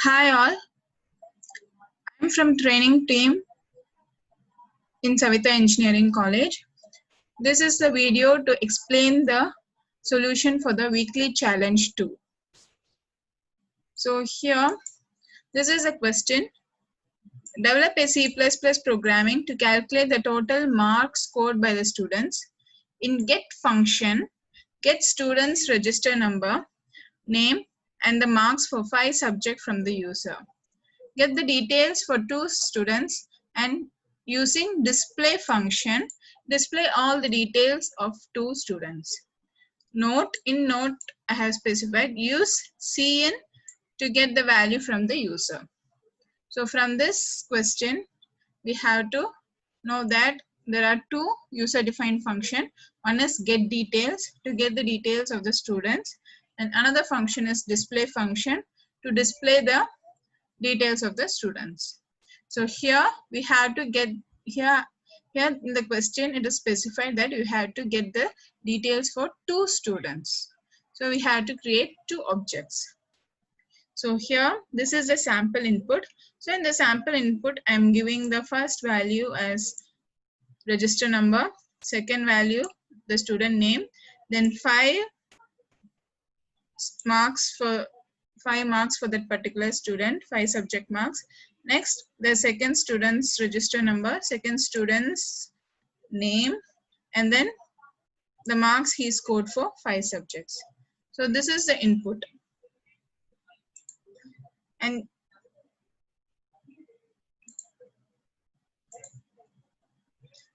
Hi all, I'm from training team in Savita Engineering College. This is the video to explain the solution for the weekly challenge 2. So here, this is a question. Develop a C++ programming to calculate the total marks scored by the students. In get function, get students register number, name, and the marks for 5 subjects from the user. Get the details for 2 students and using display function, display all the details of 2 students. Note, in note I have specified, use cin to get the value from the user. So from this question, we have to know that there are 2 user defined function. One is get details to get the details of the students, and another function is display function to display the details of the students. So here we have to get here in the question it is specified that you have to get the details for 2 students. So we have to create 2 objects. So here this is the sample input. So in the sample input I am giving the first value as register number, second value the student name, then 5 marks for that particular student, 5 subject marks. Next, the second student's register number, second student's name, and then the marks he scored for 5 subjects. So this is the input. And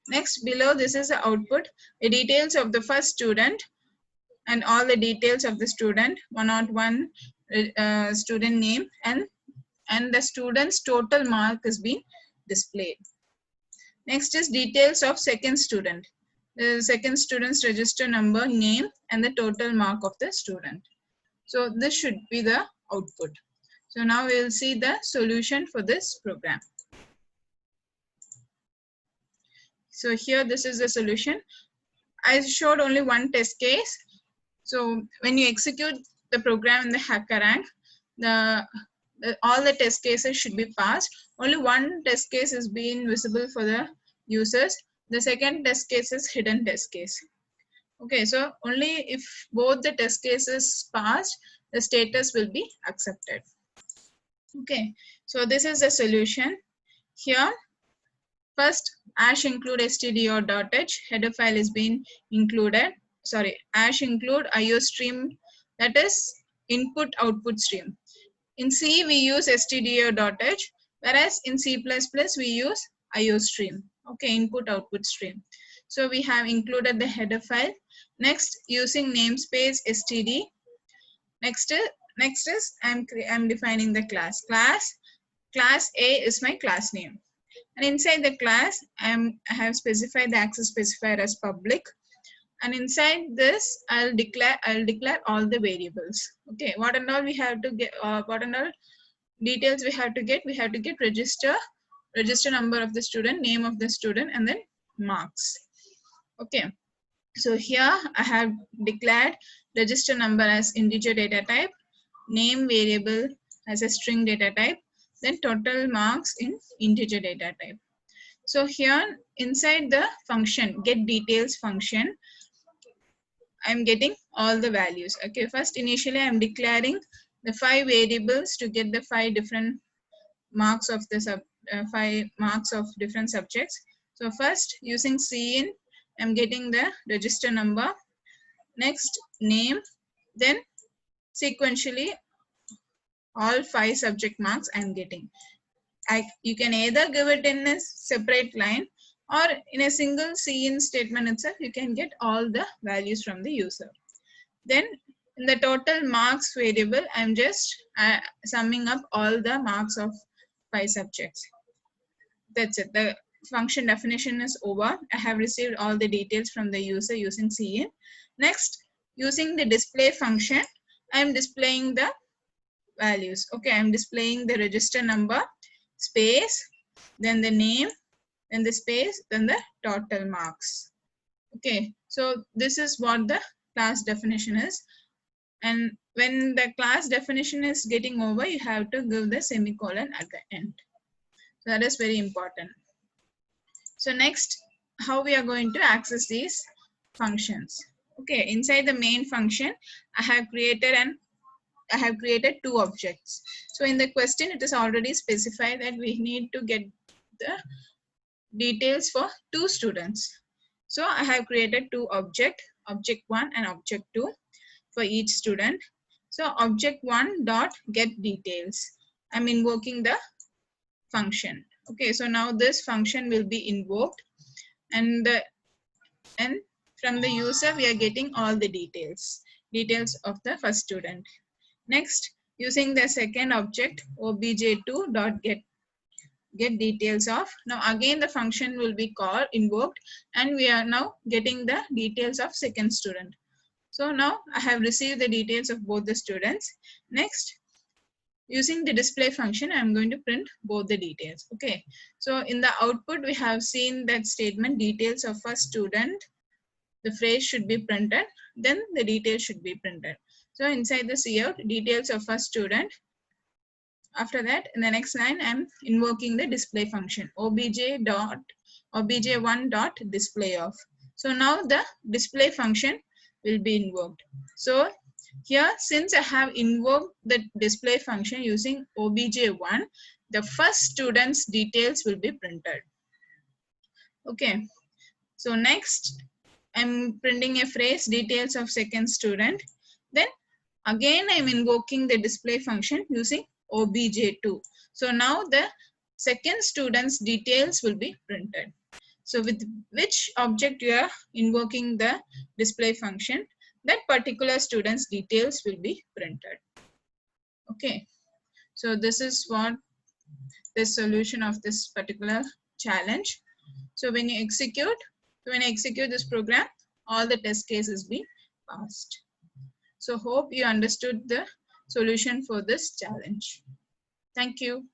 next, below this is the output, the details of the first student and all the details of the student, 101 student name, and the student's total mark is being displayed. Next is details of second student. The second student's register number, name, and the total mark of the student. So this should be the output. So now we will see the solution for this program. So here this is the solution. I showed only one test case. So when you execute the program in the HackerRank, all the test cases should be passed. Only one test case is being visible for the users. The second test case is hidden test case. Okay, so only if both the test cases passed, the status will be accepted. Okay, so this is the solution. Here, first #include stdio.h header file is being included. Sorry, #include IOStream, that is input output stream. In C we use stdio.h, whereas in C++ we use IOStream. Okay, input output stream. So we have included the header file. Next, using namespace std. Next is I'm defining the class. Class A is my class name. And inside the class, I have specified the access specifier as public. And inside this, I'll declare all the variables. Okay, what and all we have to get, what and all details we have to get. We have to get register number of the student, name of the student, and then marks. Okay, so here I have declared register number as integer data type, name variable as a string data type, then total marks in integer data type. So here inside the function get details function, I'm getting all the values. Okay, first initially I'm declaring the 5 variables to get the 5 different marks of the 5 marks of different subjects. So first using cin, I'm getting the register number, next name, then sequentially all 5 subject marks I'm getting. You can either give it in a separate line or in a single cin statement itself, you can get all the values from the user. Then in the total marks variable, I'm just summing up all the marks of 5 subjects. That's it. The function definition is over. I have received all the details from the user using cin. Next, using the display function, I'm displaying the values. Okay, I'm displaying the register number, space, then the name, then the space, then the total marks. Okay, so this is what the class definition is. And when the class definition is getting over, you have to give the semicolon at the end. So that is very important. So next, how we are going to access these functions. Okay, inside the main function, I have created two objects. So in the question, it is already specified that we need to get the details for two students. So I have created two object 1 and object 2 for each student. So object 1 dot get details. I'm invoking the function. Okay, so now this function will be invoked, and from the user we are getting all the details of the first student. Next, using the second object obj2 dot get details of, now again the function will be called invoked, and we are now getting the details of second student. So now I have received the details of both the students. Next, using the display function, I'm going to print both the details. Okay, so in the output we have seen that statement details of a student, the phrase should be printed, then the details should be printed. So inside the cout, details of a student. After that, in the next line, I'm invoking the display function obj1 dot display of. So now the display function will be invoked. So here, since I have invoked the display function using obj1, the first student's details will be printed. Okay, so next I'm printing a phrase details of second student. Then again I'm invoking the display function using obj2. So now the second student's details will be printed. So with which object you are invoking the display function, that particular student's details will be printed. Okay, so this is what the solution of this particular challenge. So when you execute this program, all the test cases be passed. So hope you understood the solution for this challenge. Thank you.